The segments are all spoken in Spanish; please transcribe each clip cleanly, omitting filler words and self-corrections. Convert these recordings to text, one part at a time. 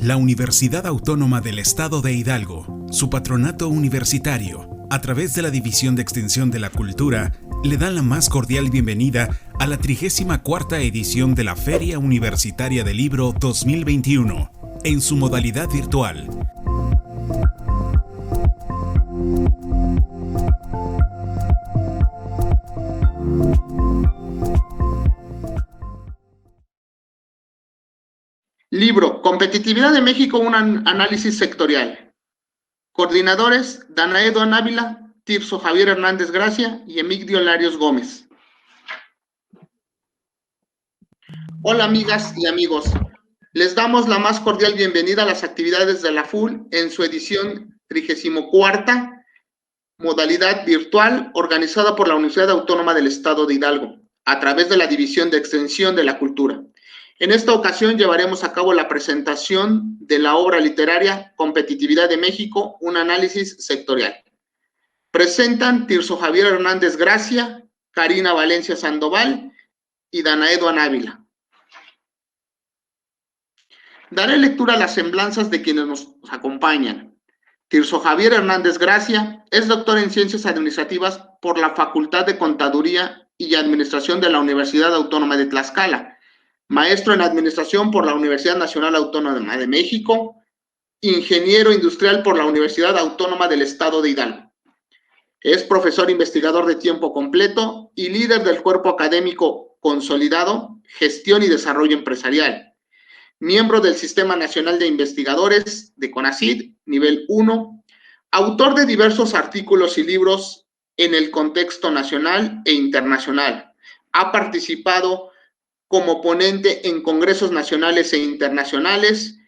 La Universidad Autónoma del Estado de Hidalgo, su patronato universitario, a través de la División de Extensión de la Cultura, le dan la más cordial bienvenida a la 34ª edición de la Feria Universitaria del Libro 2021, en su modalidad virtual. Libro, Competitividad de México, un análisis sectorial. Coordinadores, Danae Duan Ávila, Tirso Javier Hernández Gracia y Emigdio Larios Gómez. Hola amigas y amigos, les damos la más cordial bienvenida a las actividades de la FUL en su edición 34ª, modalidad virtual, organizada por la Universidad Autónoma del Estado de Hidalgo, a través de la División de Extensión de la Cultura. En esta ocasión llevaremos a cabo la presentación de la obra literaria Competitividad de México, un análisis sectorial. Presentan Tirso Javier Hernández Gracia, Karina Valencia Sandoval y Danae Duan Ávila. Daré lectura a las semblanzas de quienes nos acompañan. Tirso Javier Hernández Gracia es doctor en Ciencias Administrativas por la Facultad de Contaduría y Administración de la Universidad Autónoma de Tlaxcala, maestro en Administración por la Universidad Nacional Autónoma de México, ingeniero industrial por la Universidad Autónoma del Estado de Hidalgo. Es profesor investigador de tiempo completo y líder del cuerpo académico consolidado, Gestión y Desarrollo Empresarial. Miembro del Sistema Nacional de Investigadores de CONACYT, nivel 1, autor de diversos artículos y libros en el contexto nacional e internacional. Ha participado como ponente en congresos nacionales e internacionales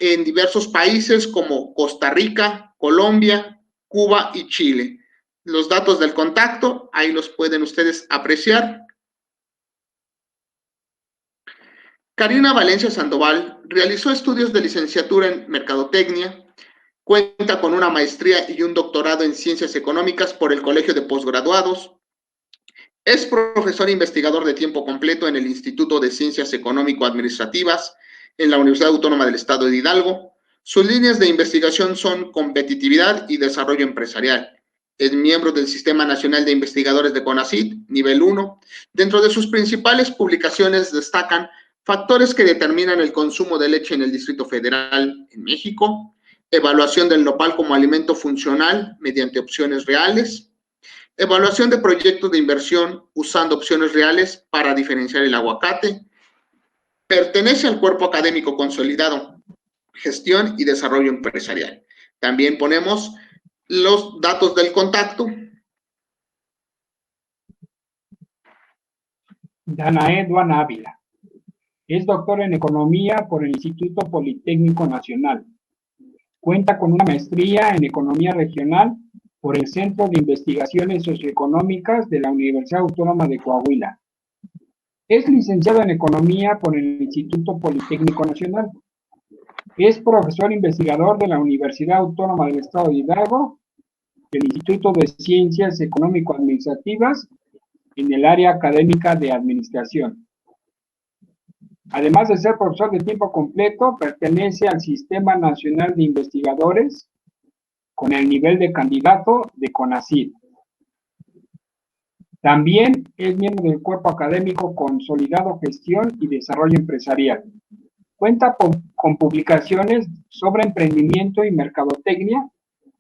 en diversos países como Costa Rica, Colombia, Cuba y Chile. Los datos del contacto, ahí los pueden ustedes apreciar. Karina Valencia Sandoval realizó estudios de licenciatura en Mercadotecnia, cuenta con una maestría y un doctorado en Ciencias Económicas por el Colegio de Postgraduados. Es profesor investigador de tiempo completo en el Instituto de Ciencias Económico-Administrativas en la Universidad Autónoma del Estado de Hidalgo. Sus líneas de investigación son competitividad y desarrollo empresarial. Es miembro del Sistema Nacional de Investigadores de CONACYT, nivel 1. Dentro de sus principales publicaciones destacan factores que determinan el consumo de leche en el Distrito Federal en México, evaluación del nopal como alimento funcional mediante opciones reales, evaluación de proyectos de inversión usando opciones reales para diferenciar el aguacate. Pertenece al cuerpo académico consolidado, Gestión y Desarrollo Empresarial. También ponemos los datos del contacto. Danae Duan Ávila. Es doctor en Economía por el Instituto Politécnico Nacional. Cuenta con una maestría en Economía Regional por el Centro de Investigaciones Socioeconómicas de la Universidad Autónoma de Coahuila. Es licenciado en Economía por el Instituto Politécnico Nacional. Es profesor investigador de la Universidad Autónoma del Estado de Hidalgo, del Instituto de Ciencias Económico-Administrativas, en el área académica de Administración. Además de ser profesor de tiempo completo, pertenece al Sistema Nacional de Investigadores con el nivel de candidato de CONACYT. También es miembro del cuerpo académico consolidado Gestión y Desarrollo Empresarial. Cuenta con publicaciones sobre emprendimiento y mercadotecnia,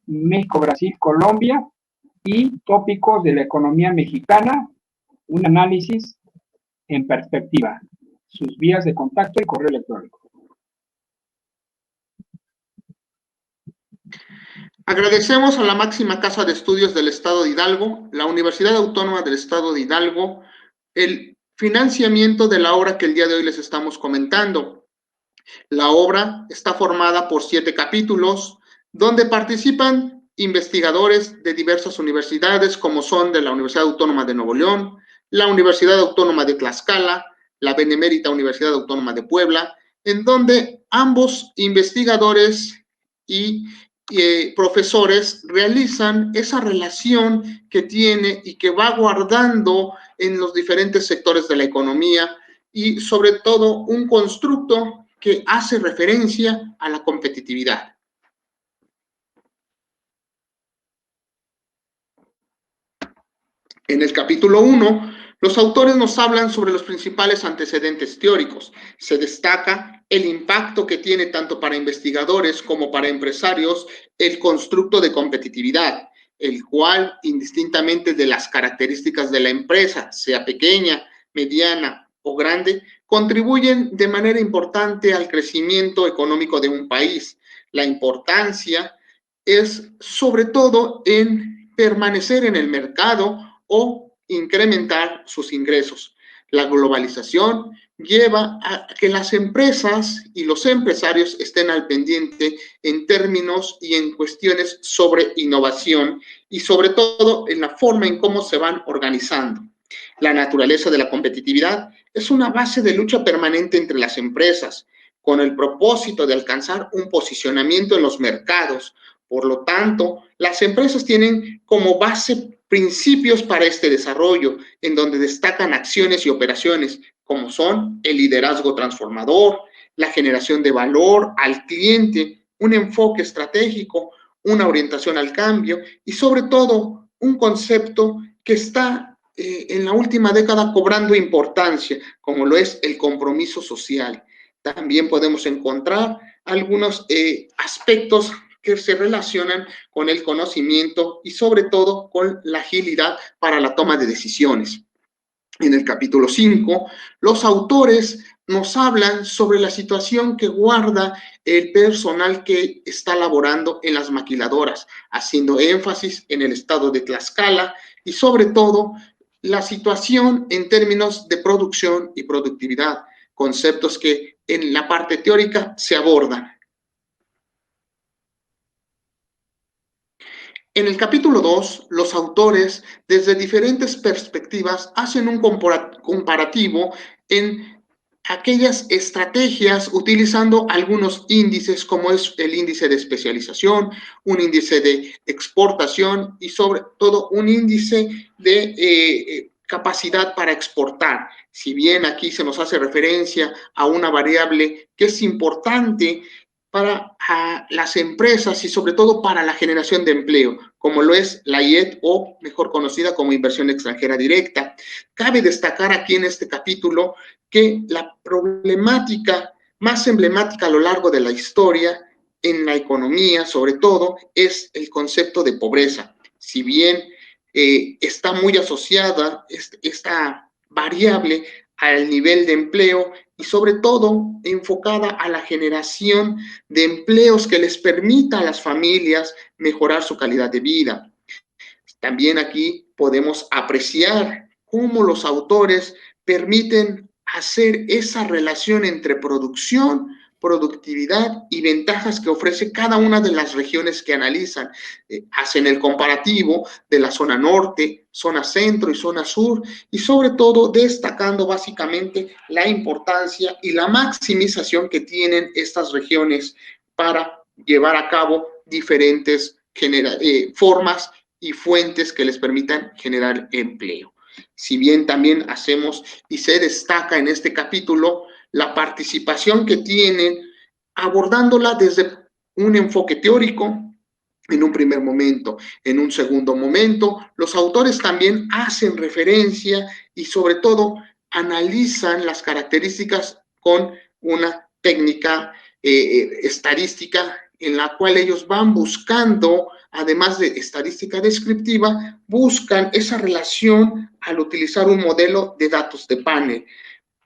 México, Brasil, Colombia y tópicos de la economía mexicana, un análisis en perspectiva. Sus vías de contacto y correo electrónico. Agradecemos a la máxima casa de estudios del Estado de Hidalgo, la Universidad Autónoma del Estado de Hidalgo, el financiamiento de la obra que el día de hoy les estamos comentando. La obra está formada por 7 capítulos, donde participan investigadores de diversas universidades, como son de la Universidad Autónoma de Nuevo León, la Universidad Autónoma de Tlaxcala, la Benemérita Universidad Autónoma de Puebla, en donde ambos investigadores y profesores realizan esa relación que tiene y que va guardando en los diferentes sectores de la economía y sobre todo un constructo que hace referencia a la competitividad. En el capítulo 1, los autores nos hablan sobre los principales antecedentes teóricos. Se destaca el impacto que tiene tanto para investigadores como para empresarios el constructo de competitividad, el cual, indistintamente de las características de la empresa, sea pequeña, mediana o grande, contribuyen de manera importante al crecimiento económico de un país. La importancia es sobre todo en permanecer en el mercado o incrementar sus ingresos. La globalización lleva a que las empresas y los empresarios estén al pendiente en términos y en cuestiones sobre innovación y sobre todo en la forma en cómo se van organizando. La naturaleza de la competitividad es una base de lucha permanente entre las empresas, con el propósito de alcanzar un posicionamiento en los mercados. Por lo tanto, las empresas tienen como base principios para este desarrollo, en donde destacan acciones y operaciones como son el liderazgo transformador, la generación de valor al cliente, un enfoque estratégico, una orientación al cambio y sobre todo un concepto que está en la última década cobrando importancia, como lo es el compromiso social. También podemos encontrar algunos aspectos que se relacionan con el conocimiento y sobre todo con la agilidad para la toma de decisiones. En el capítulo 5, los autores nos hablan sobre la situación que guarda el personal que está laborando en las maquiladoras, haciendo énfasis en el estado de Tlaxcala y sobre todo la situación en términos de producción y productividad, conceptos que en la parte teórica se abordan. En el capítulo 2, los autores, desde diferentes perspectivas, hacen un comparativo en aquellas estrategias utilizando algunos índices, como es el índice de especialización, un índice de exportación y sobre todo un índice de capacidad para exportar. Si bien aquí se nos hace referencia a una variable que es importante para las empresas y sobre todo para la generación de empleo, como lo es la IED o mejor conocida como inversión extranjera directa. Cabe destacar aquí en este capítulo que la problemática más emblemática a lo largo de la historia en la economía, sobre todo, es el concepto de pobreza. Si bien está muy asociada esta variable al nivel de empleo y sobre todo enfocada a la generación de empleos que les permita a las familias mejorar su calidad de vida. También aquí podemos apreciar cómo los autores permiten hacer esa relación entre producción, productividad y ventajas que ofrece cada una de las regiones que analizan. Hacen el comparativo de la zona norte, zona centro y zona sur, y sobre todo destacando básicamente la importancia y la maximización que tienen estas regiones para llevar a cabo diferentes formas y fuentes que les permitan generar empleo. Si bien también hacemos y se destaca en este capítulo la participación que tienen abordándola desde un enfoque teórico en un primer momento. En un segundo momento, los autores también hacen referencia y sobre todo analizan las características con una técnica estadística en la cual ellos van buscando, además de estadística descriptiva, buscan esa relación al utilizar un modelo de datos de panel,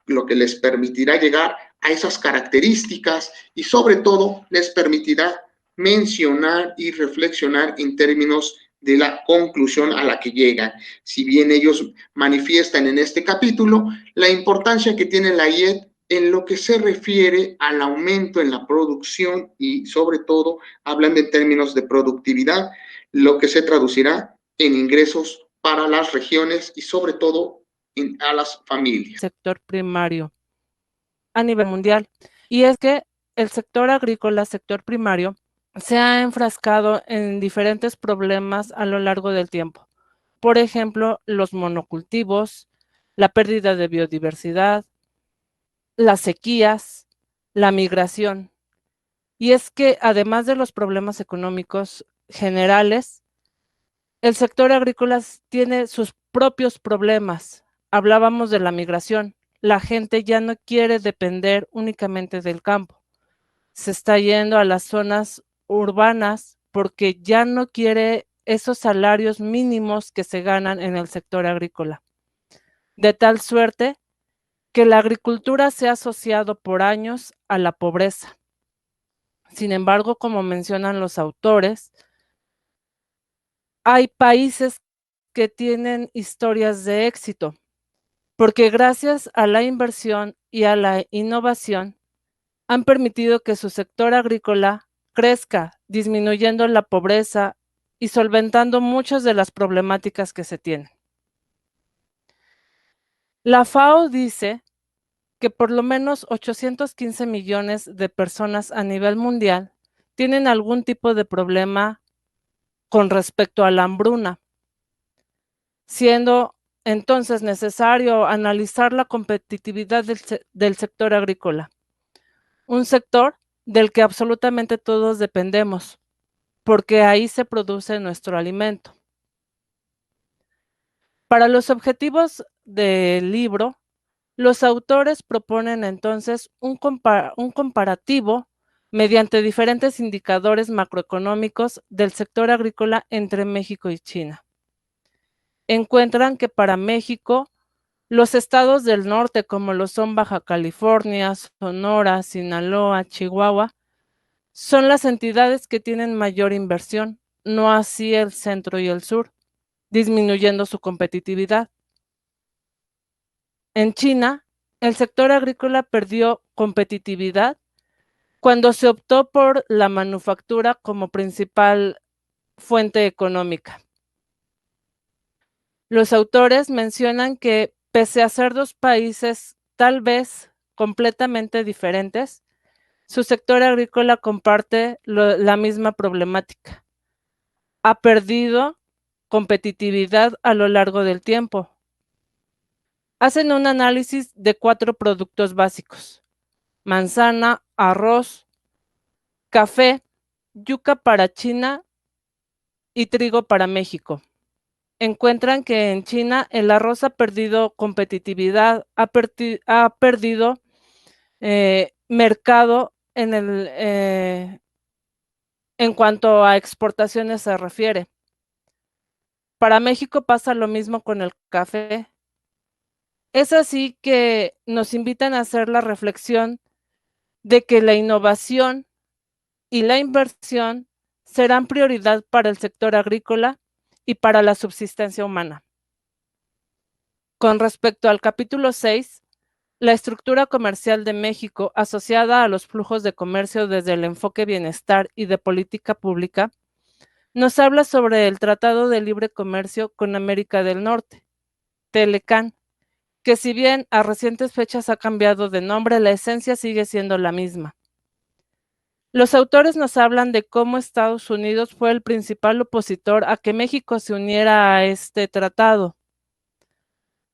lo que les permitirá llegar a esas características y sobre todo les permitirá mencionar y reflexionar en términos de la conclusión a la que llegan. Si bien ellos manifiestan en este capítulo la importancia que tiene la IED en lo que se refiere al aumento en la producción y sobre todo hablando en términos de productividad, lo que se traducirá en ingresos para las regiones y sobre todo a las familias. Sector primario a nivel mundial. Y es que el sector agrícola, sector primario, se ha enfrascado en diferentes problemas a lo largo del tiempo. Por ejemplo, los monocultivos, la pérdida de biodiversidad, las sequías, la migración. Y es que además de los problemas económicos generales, el sector agrícola tiene sus propios problemas. Hablábamos de la migración. La gente ya no quiere depender únicamente del campo. Se está yendo a las zonas urbanas porque ya no quiere esos salarios mínimos que se ganan en el sector agrícola. De tal suerte que la agricultura se ha asociado por años a la pobreza. Sin embargo, como mencionan los autores, hay países que tienen historias de éxito, porque gracias a la inversión y a la innovación han permitido que su sector agrícola crezca, disminuyendo la pobreza y solventando muchas de las problemáticas que se tienen. La FAO dice que por lo menos 815 millones de personas a nivel mundial tienen algún tipo de problema con respecto a la hambruna, siendo entonces necesario analizar la competitividad del sector agrícola, un sector del que absolutamente todos dependemos, porque ahí se produce nuestro alimento. Para los objetivos del libro, los autores proponen entonces un comparativo mediante diferentes indicadores macroeconómicos del sector agrícola entre México y China. Encuentran que para México, los estados del norte, como lo son Baja California, Sonora, Sinaloa, Chihuahua, son las entidades que tienen mayor inversión, no así el centro y el sur, disminuyendo su competitividad. En China, el sector agrícola perdió competitividad cuando se optó por la manufactura como principal fuente económica. Los autores mencionan que, pese a ser dos países tal vez completamente diferentes, su sector agrícola comparte la misma problemática. Ha perdido competitividad a lo largo del tiempo. Hacen un análisis de 4 productos básicos: manzana, arroz, café, yuca para China y trigo para México. Encuentran que en China el arroz ha perdido competitividad, ha perdido mercado en cuanto a exportaciones se refiere. Para México pasa lo mismo con el café. Es así que nos invitan a hacer la reflexión de que la innovación y la inversión serán prioridad para el sector agrícola y para la subsistencia humana. Con respecto al capítulo 6, la estructura comercial de México asociada a los flujos de comercio desde el enfoque bienestar y de política pública, nos habla sobre el Tratado de Libre Comercio con América del Norte, TLCAN, que si bien a recientes fechas ha cambiado de nombre, la esencia sigue siendo la misma. Los autores nos hablan de cómo Estados Unidos fue el principal opositor a que México se uniera a este tratado,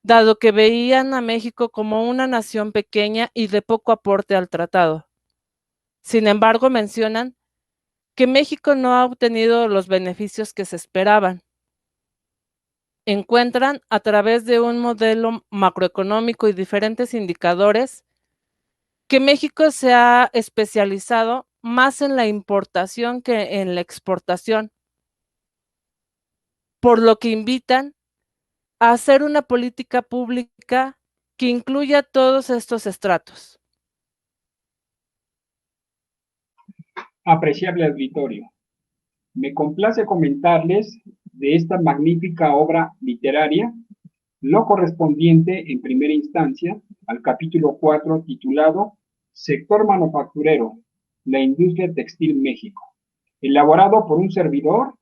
dado que veían a México como una nación pequeña y de poco aporte al tratado. Sin embargo, mencionan que México no ha obtenido los beneficios que se esperaban. Encuentran, a través de un modelo macroeconómico y diferentes indicadores, que México se ha especializado más en la importación que en la exportación, por lo que invitan a hacer una política pública que incluya todos estos estratos. Apreciable auditorio, me complace comentarles de esta magnífica obra literaria lo correspondiente en primera instancia al capítulo 4 titulado Sector Manufacturero, la industria textil México, elaborado por un servidor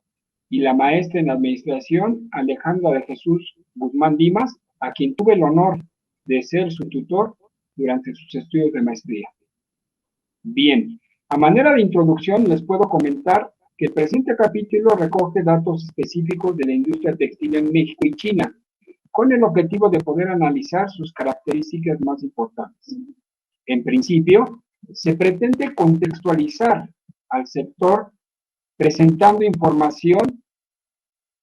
y la maestra en administración Alejandra de Jesús Guzmán Dimas, a quien tuve el honor de ser su tutor durante sus estudios de maestría. Bien, a manera de introducción les puedo comentar que el presente capítulo recoge datos específicos de la industria textil en México y China, con el objetivo de poder analizar sus características más importantes. En principio, se pretende contextualizar al sector presentando información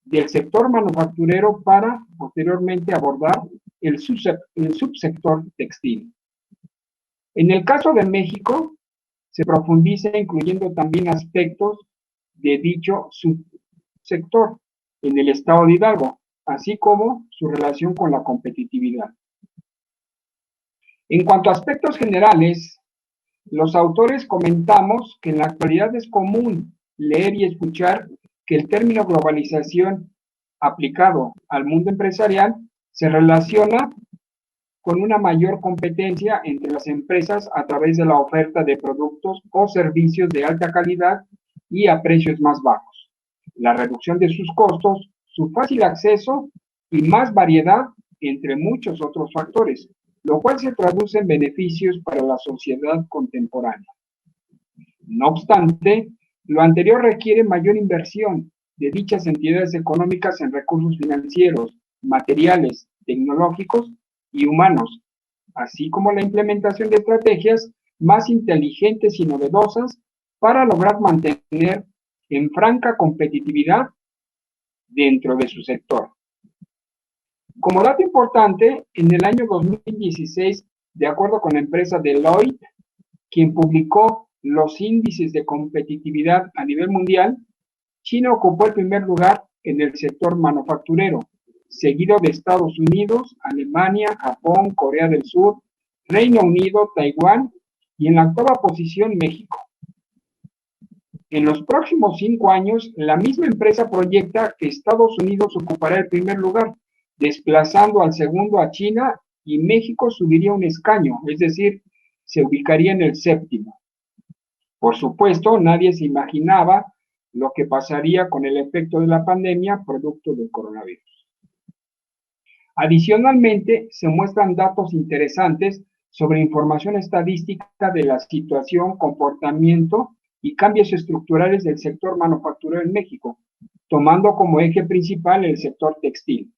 del sector manufacturero para posteriormente abordar el subsector textil. En el caso de México, se profundiza incluyendo también aspectos de dicho subsector en el estado de Hidalgo, así como su relación con la competitividad. En cuanto a aspectos generales, los autores comentamos que en la actualidad es común leer y escuchar que el término globalización aplicado al mundo empresarial se relaciona con una mayor competencia entre las empresas a través de la oferta de productos o servicios de alta calidad y a precios más bajos, la reducción de sus costos, su fácil acceso y más variedad, entre muchos otros factores, lo cual se traduce en beneficios para la sociedad contemporánea. No obstante, lo anterior requiere mayor inversión de dichas entidades económicas en recursos financieros, materiales, tecnológicos y humanos, así como la implementación de estrategias más inteligentes y novedosas para lograr mantener en franca competitividad dentro de su sector. Como dato importante, en el año 2016, de acuerdo con la empresa Deloitte, quien publicó los índices de competitividad a nivel mundial, China ocupó el primer lugar en el sector manufacturero, seguido de Estados Unidos, Alemania, Japón, Corea del Sur, Reino Unido, Taiwán y en la octava posición México. En los próximos 5 años, la misma empresa proyecta que Estados Unidos ocupará el primer lugar, desplazando al segundo a China, y México subiría un escaño, es decir, se ubicaría en el 7º. Por supuesto, nadie se imaginaba lo que pasaría con el efecto de la pandemia producto del coronavirus. Adicionalmente, se muestran datos interesantes sobre información estadística de la situación, comportamiento y cambios estructurales del sector manufacturero en México, tomando como eje principal el sector textil,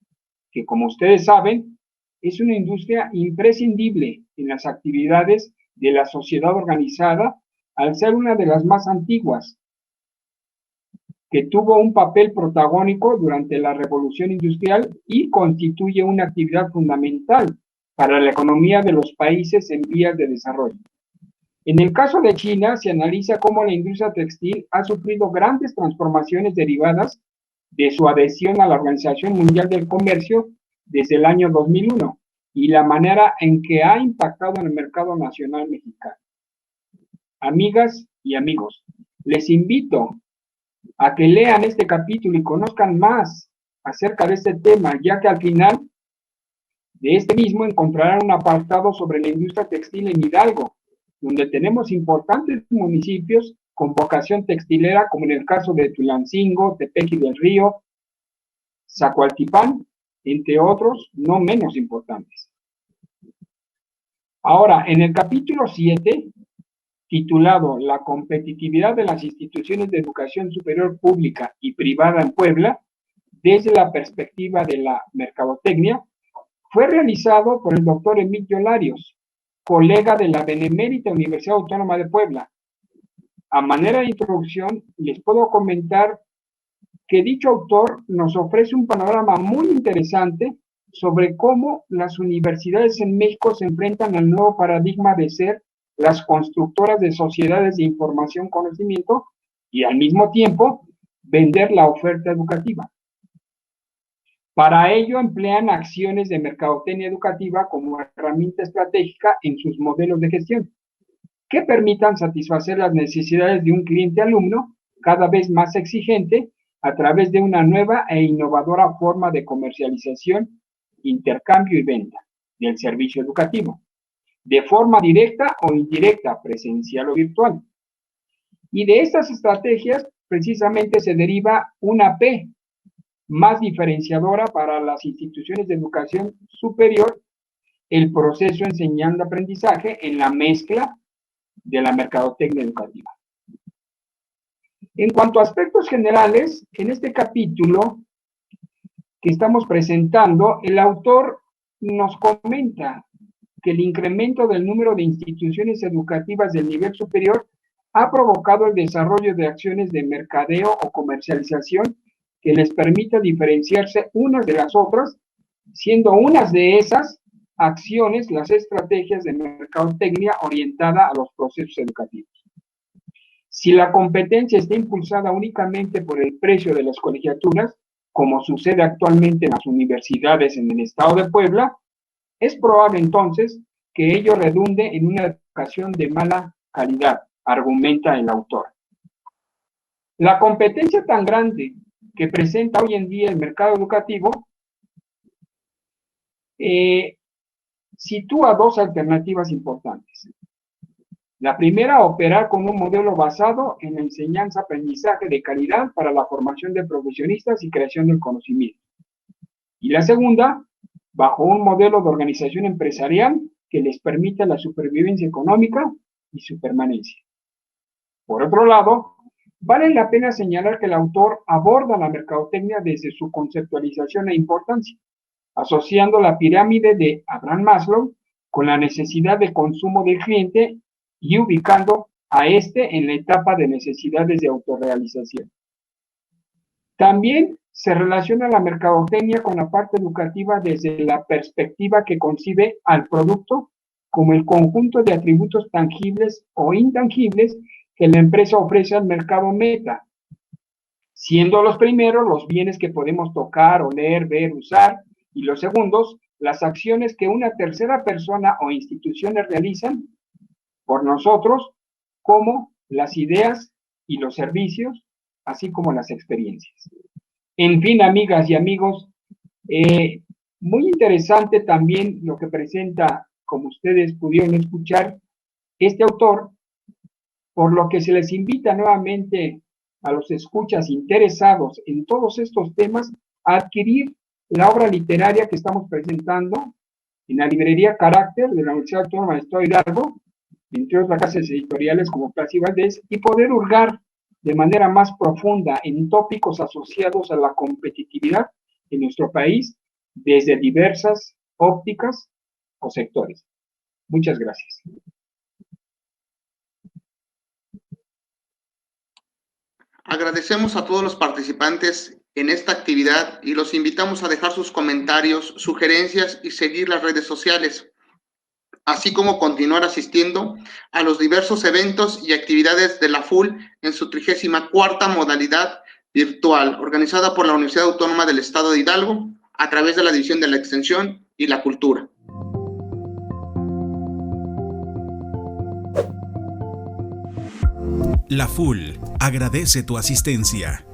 que, como ustedes saben, es una industria imprescindible en las actividades de la sociedad organizada, al ser una de las más antiguas, que tuvo un papel protagónico durante la Revolución Industrial y constituye una actividad fundamental para la economía de los países en vías de desarrollo. En el caso de China, se analiza cómo la industria textil ha sufrido grandes transformaciones derivadas de su adhesión a la Organización Mundial del Comercio desde el año 2001 y la manera en que ha impactado en el mercado nacional mexicano. Amigas y amigos, les invito a que lean este capítulo y conozcan más acerca de este tema, ya que al final de este mismo encontrarán un apartado sobre la industria textil en Hidalgo, donde tenemos importantes municipios con vocación textilera, como en el caso de Tulancingo, Tepeji del Río, Zacualtipán, entre otros no menos importantes. Ahora, en el capítulo 7, titulado La competitividad de las instituciones de educación superior pública y privada en Puebla, desde la perspectiva de la mercadotecnia, fue realizado por el doctor Emilio Larios, colega de la Benemérita Universidad Autónoma de Puebla. A manera de introducción, les puedo comentar que dicho autor nos ofrece un panorama muy interesante sobre cómo las universidades en México se enfrentan al nuevo paradigma de ser las constructoras de sociedades de información, conocimiento y al mismo tiempo vender la oferta educativa. Para ello emplean acciones de mercadotecnia educativa como herramienta estratégica en sus modelos de gestión, que permitan satisfacer las necesidades de un cliente alumno cada vez más exigente a través de una nueva e innovadora forma de comercialización, intercambio y venta del servicio educativo, de forma directa o indirecta, presencial o virtual. Y de estas estrategias precisamente se deriva una P más diferenciadora para las instituciones de educación superior, el proceso enseñando-aprendizaje en la mezcla de la mercadotecnia educativa. En cuanto a aspectos generales, en este capítulo que estamos presentando, el autor nos comenta que el incremento del número de instituciones educativas del nivel superior ha provocado el desarrollo de acciones de mercadeo o comercialización que les permita diferenciarse unas de las otras, siendo unas de esas acciones las estrategias de mercadotecnia orientada a los procesos educativos. Si la competencia está impulsada únicamente por el precio de las colegiaturas, como sucede actualmente en las universidades en el estado de Puebla, es probable entonces que ello redunde en una educación de mala calidad, argumenta el autor. La competencia tan grande que presenta hoy en día el mercado educativo sitúa dos alternativas importantes. La primera, operar con un modelo basado en la enseñanza-aprendizaje de calidad para la formación de profesionistas y creación del conocimiento. Y la segunda, bajo un modelo de organización empresarial que les permita la supervivencia económica y su permanencia. Por otro lado, vale la pena señalar que el autor aborda la mercadotecnia desde su conceptualización e importancia, asociando la pirámide de Abraham Maslow con la necesidad de consumo del cliente y ubicando a este en la etapa de necesidades de autorrealización. También se relaciona la mercadotecnia con la parte educativa desde la perspectiva que concibe al producto como el conjunto de atributos tangibles o intangibles que la empresa ofrece al mercado meta, siendo los primeros los bienes que podemos tocar, oler, ver, usar, y los segundos las acciones que una tercera persona o instituciones realizan por nosotros, como las ideas y los servicios, así como las experiencias. En fin, amigas y amigos, muy interesante también lo que presenta, como ustedes pudieron escuchar, este autor, por lo que se les invita nuevamente a los escuchas interesados en todos estos temas a adquirir la obra literaria que estamos presentando en la librería Carácter de la Universidad Autónoma del Estado de Hidalgo, entre otras casas editoriales como Plaza y Valdés, y poder hurgar de manera más profunda en tópicos asociados a la competitividad en nuestro país desde diversas ópticas o sectores. Muchas gracias. Agradecemos a todos los participantes en esta actividad y los invitamos a dejar sus comentarios, sugerencias y seguir las redes sociales, así como continuar asistiendo a los diversos eventos y actividades de la FUL en su 34ª modalidad virtual, organizada por la Universidad Autónoma del Estado de Hidalgo a través de la División de la Extensión y la Cultura. La FUL agradece tu asistencia.